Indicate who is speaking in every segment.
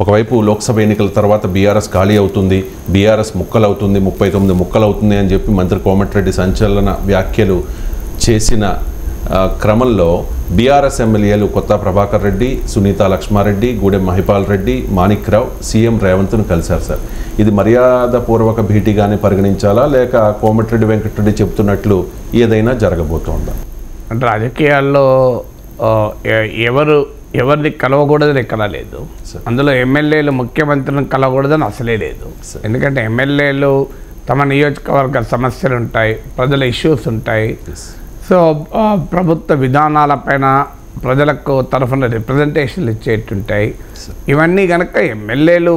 Speaker 1: ఒకవైపు లోక్సభ ఎన్నికల తర్వాత బీఆర్ఎస్ ఖాళీ అవుతుంది, బీఆర్ఎస్ ముక్కలవుతుంది, 39 ముక్కలవుతుంది అని చెప్పి మంత్రి కోమటిరెడ్డి సంచలన వ్యాఖ్యలు చేసిన క్రమంలో బీఆర్ఎస్ ఎమ్మెల్యేలు కొత్త ప్రభాకర్ రెడ్డి, సునీత లక్ష్మారెడ్డి, గూడెం మహిపాల్ రెడ్డి, మాణిక్ రావు సీఎం రేవంత్ను కలిశారు సార్. ఇది మర్యాదపూర్వక భేటీగానే పరిగణించాలా లేక కోమటిరెడ్డి వెంకటరెడ్డి చెబుతున్నట్లు ఏదైనా జరగబోతోందా?
Speaker 2: అంటే రాజకీయాల్లో ఎవరిని కలవకూడదని ఎక్కడా లేదు. అందులో ఎమ్మెల్యేలు ముఖ్యమంత్రిని కలవకూడదని అసలే లేదు. ఎందుకంటే ఎమ్మెల్యేలు తమ నియోజకవర్గ సమస్యలు ఉంటాయి, ప్రజల ఇష్యూస్ ఉంటాయి. సో ప్రభుత్వ విధానాలపైన ప్రజలకు తరఫున రిప్రజెంటేషన్లు ఇచ్చేటుంటాయి. ఇవన్నీ కనుక ఎమ్మెల్యేలు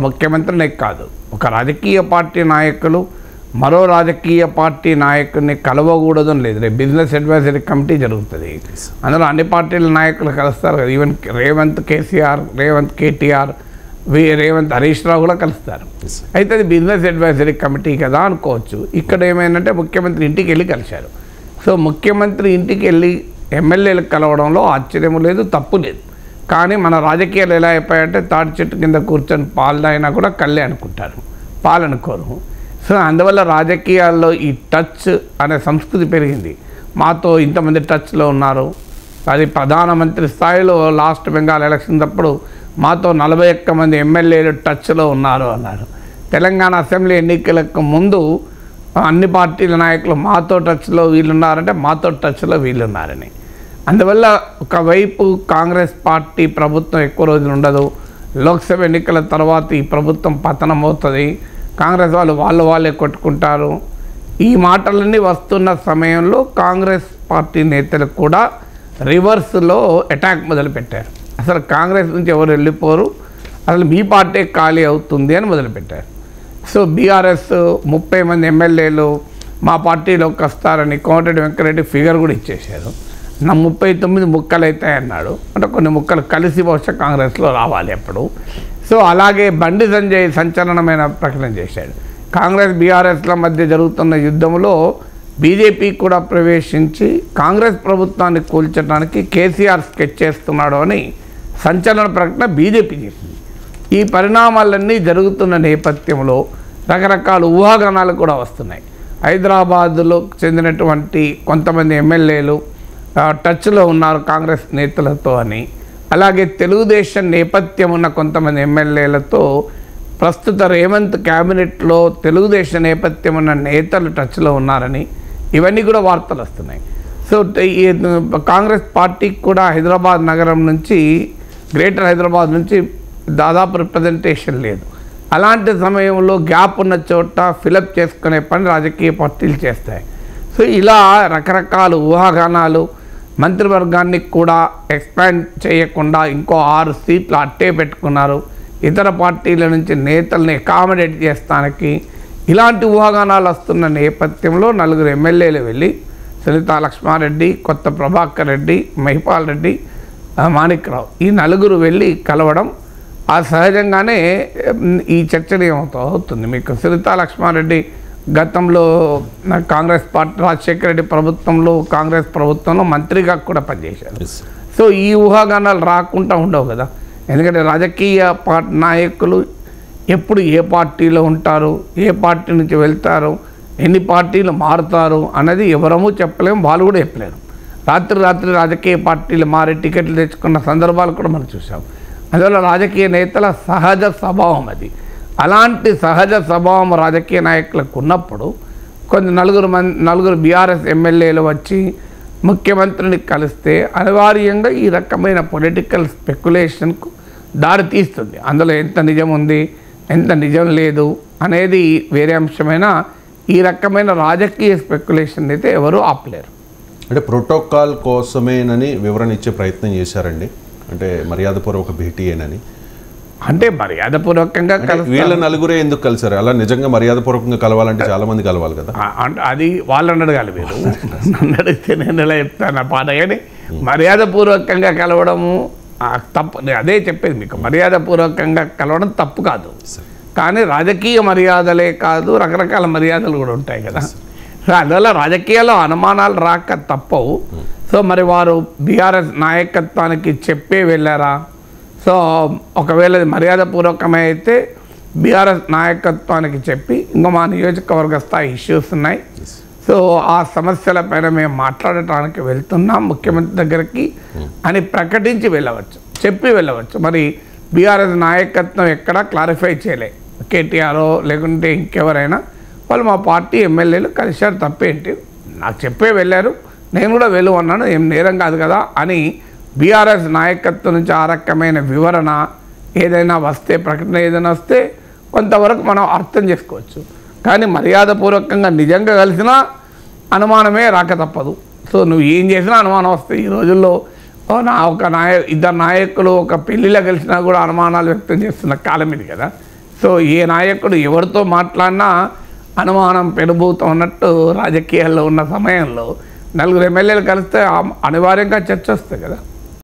Speaker 2: ముఖ్యమంత్రినే కాదు, ఒక రాజకీయ పార్టీ నాయకులు మరో రాజకీయ పార్టీ నాయకుడిని కలవకూడదని లేదు. రేపు బిజినెస్ అడ్వైజరీ కమిటీ జరుగుతుంది, అందులో అన్ని పార్టీల నాయకులు కలుస్తారు కదా. ఈవెన్ రేవంత్ కేసీఆర్, రేవంత్ కేటీఆర్, రేవంత్ హరీష్ రావు కూడా కలుస్తారు. అయితే అది బిజినెస్ అడ్వైజరీ కమిటీ కదా అనుకోవచ్చు. ఇక్కడ ఏమైందంటే ముఖ్యమంత్రి ఇంటికి వెళ్ళి కలిశారు. సో ముఖ్యమంత్రి ఇంటికి వెళ్ళి ఎమ్మెల్యేలకు కలవడంలో ఆశ్చర్యం లేదు, తప్పు లేదు. కానీ మన రాజకీయాలు ఎలా అయిపోయాయంటే తాటి చెట్టు కింద కూర్చొని పాలు తాగినా కూడా కళ్ళే అనుకుంటారు, పాలు అనుకోరు. సో అందువల్ల రాజకీయాల్లో ఈ టచ్ అనే సంస్కృతి పెరిగింది. మాతో ఇంతమంది టచ్లో ఉన్నారు, అది ప్రధానమంత్రి స్థాయిలో లాస్ట్ బెంగాల్ ఎలక్షన్ అప్పుడు మాతో 41 మంది ఎమ్మెల్యేలు టచ్లో ఉన్నారు అన్నారు. తెలంగాణ అసెంబ్లీ ఎన్నికలకు ముందు అన్ని పార్టీల నాయకులు మాతో టచ్లో వీళ్ళున్నారంటే మాతో టచ్లో వీళ్ళున్నారని. అందువల్ల ఒకవైపు కాంగ్రెస్ పార్టీ ప్రభుత్వం ఎక్కువ రోజులు ఉండదు, లోక్సభ ఎన్నికల తర్వాత ఈ ప్రభుత్వం పతనం అవుతుంది, కాంగ్రెస్ వాళ్ళే కొట్టుకుంటారు. ఈ మాటలన్నీ వస్తున్న సమయంలో కాంగ్రెస్ పార్టీ నేతలు కూడా రివర్స్లో అటాక్ మొదలుపెట్టారు. అసలు కాంగ్రెస్ నుంచి ఎవరు వెళ్ళిపోరు, అసలు మీ పార్టీ ఖాళీ అవుతుంది అని మొదలుపెట్టారు. సో బీఆర్ఎస్ 30 మంది ఎమ్మెల్యేలు మా పార్టీలోకి వస్తారని కోమటిరెడ్డి వెంకటరెడ్డి ఫిగర్ కూడా ఇచ్చేశారు. 39 ముక్కలు అవుతాయి అన్నాడు, అంటే కొన్ని ముక్కలు కలిసి బహుశా కాంగ్రెస్లో రావాలి అప్పుడు. సో అలాగే బండి సంజయ్ సంచలనమైన ప్రకటన చేశాడు. కాంగ్రెస్ బీఆర్ఎస్ల మధ్య జరుగుతున్న యుద్ధంలో బీజేపీ కూడా ప్రవేశించి కాంగ్రెస్ ప్రభుత్వాన్ని కూల్చడానికి కేసీఆర్ స్కెచ్ చేస్తున్నాడు అని సంచలన ప్రకటన బీజేపీ చేసింది. ఈ పరిణామాలన్నీ జరుగుతున్న నేపథ్యంలో రకరకాల ఊహాగానాలు కూడా వస్తున్నాయి. హైదరాబాద్లో చెందినటువంటి కొంతమంది ఎమ్మెల్యేలు టచ్లో ఉన్నారు కాంగ్రెస్ నేతలతో అని, అలాగే తెలుగుదేశం నేపథ్యం ఉన్న కొంతమంది ఎమ్మెల్యేలతో ప్రస్తుత రేవంత్ క్యాబినెట్లో తెలుగుదేశం నేపథ్యం ఉన్న నేతలు టచ్లో ఉన్నారని ఇవన్నీ కూడా వార్తలు వస్తున్నాయి. సో కాంగ్రెస్ పార్టీకి కూడా హైదరాబాద్ నగరం నుంచి, గ్రేటర్ హైదరాబాద్ నుంచి దాదాపు రిప్రజెంటేషన్ లేదు. అలాంటి సమయంలో గ్యాప్ ఉన్న చోట ఫిలప్ చేసుకునే పని రాజకీయ పార్టీలు చేస్తాయి. సో ఇలా రకరకాల ఊహాగానాలు, మంత్రివర్గాన్ని కూడా ఎక్స్పాండ్ చేయకుండా ఇంకో 6 సీట్లు అట్టే పెట్టుకున్నారు, ఇతర పార్టీల నుంచి నేతల్ని అకామిడేట్ చేస్తానికి, ఇలాంటి ఊహాగానాలు వస్తున్న నేపథ్యంలో 4 ఎమ్మెల్యేలు వెళ్ళి సునీత లక్ష్మారెడ్డి, కొత్త ప్రభాకర్ రెడ్డి, మహిపాల్ రెడ్డి, మాణిక్ రావు ఈ 4 వెళ్ళి కలవడం ఆ సహజంగానే ఈ చర్చనీయమవుతుంది. మీకు సునీత లక్ష్మారెడ్డి గతంలో కాంగ్రెస్ పార్టీ రాజశేఖర రెడ్డి ప్రభుత్వంలో కాంగ్రెస్ ప్రభుత్వంలో మంత్రిగా కూడా పనిచేశారు. సో ఈ ఊహాగానాలు రాకుండా ఉండవు కదా, ఎందుకంటే రాజకీయ నాయకులు ఎప్పుడు ఏ పార్టీలో ఉంటారు, ఏ పార్టీ నుంచి వెళ్తారు, ఎన్ని పార్టీలు మారుతారు అన్నది ఎవరమూ చెప్పలేము, వాళ్ళు కూడా చెప్పలేరు. రాత్రి రాజకీయ పార్టీలు మారి టికెట్లు తెచ్చుకున్న సందర్భాలు కూడా మనం చూసాం. అందువల్ల రాజకీయ నేతల సహజ స్వభావం అది. అలాంటి సహజ స్వభావం రాజకీయ నాయకులకు ఉన్నప్పుడు కొంత 4 బీఆర్ఎస్ ఎమ్మెల్యేలు వచ్చి ముఖ్యమంత్రిని కలిస్తే అనివార్యంగా ఈ రకమైన పొలిటికల్ స్పెక్యులేషన్కు దారి తీస్తుంది. అందులో ఎంత నిజం ఉంది, ఎంత నిజం లేదు అనేది వేరే అంశమైనా ఈ రకమైన రాజకీయ స్పెక్యులేషన్ అయితే ఎవరూ ఆపలేరు.
Speaker 1: అంటే ప్రోటోకాల్ కోసమేనని వివరణ ఇచ్చే ప్రయత్నం చేశారండి, అంటే మర్యాదపూర్వక భేటీ ఏనని.
Speaker 2: అంటే మర్యాదపూర్వకంగా
Speaker 1: వీళ్ళ 4 ఎందుకు కలిసారు? అలా నిజంగా మర్యాదపూర్వకంగా కలవాలంటే చాలా మంది కలవాలి కదా.
Speaker 2: అంటే అది వాళ్ళని అడగాలి, మీరు నన్ను అడిగితే నేను ఎలా చెప్తాను ఆ పాట. కానీ మర్యాదపూర్వకంగా కలవడము తప్పు, అదే చెప్పేది మీకు. మర్యాదపూర్వకంగా కలవడం తప్పు కాదు, కానీ రాజకీయ మర్యాదలే కాదు రకరకాల మర్యాదలు కూడా ఉంటాయి కదా. సో అందువల్ల రాజకీయాల్లో అనుమానాలు రాక తప్పవు. సో మరి వారు బీఆర్ఎస్ నాయకత్వానికి చెప్పే వెళ్ళారా? సో ఒకవేళ అది మర్యాదపూర్వకమే అయితే బీఆర్ఎస్ నాయకత్వానికి చెప్పి ఇంకా మా నియోజకవర్గ స్థాయి ఇష్యూస్ ఉన్నాయి, సో ఆ సమస్యలపైన మేము మాట్లాడటానికి వెళ్తున్నాం ముఖ్యమంత్రి దగ్గరికి అని ప్రకటించి వెళ్ళవచ్చు, చెప్పి వెళ్ళవచ్చు. మరి బీఆర్ఎస్ నాయకత్వం ఎక్కడా క్లారిఫై చేయలే, కేటీఆర్ లేకుంటే ఇంకెవరైనా వాళ్ళు మా పార్టీ ఎమ్మెల్యేలు కలిశారు, తప్పేంటి, నాకు చెప్పే వెళ్ళారు, నేను కూడా వెళ్ళు అన్నాను, ఏం నేరం కాదు కదా అని బీఆర్ఎస్ నాయకత్వం నుంచి ఆ రకమైన వివరణ ఏదైనా వస్తే, ప్రకటన ఏదైనా వస్తే కొంతవరకు మనం అర్థం చేసుకోవచ్చు. కానీ మర్యాదపూర్వకంగా నిజంగా కలిసినా అనుమానమే రాక తప్పదు. సో నువ్వు ఏం చేసినా అనుమానం వస్తాయి. ఈ రోజుల్లో ఇద్దరు నాయకులు ఒక పెళ్లిలో కలిసినా కూడా అనుమానాలు వ్యక్తం చేస్తున్న కాలం ఇది కదా. సో ఏ నాయకుడు ఎవరితో మాట్లాడినా అనుమానం పెనుభూతం ఉన్నట్టు రాజకీయాల్లో ఉన్న సమయంలో నలుగురు ఎమ్మెల్యేలు కలిస్తే అనివార్యంగా చర్చ వస్తాయి కదా.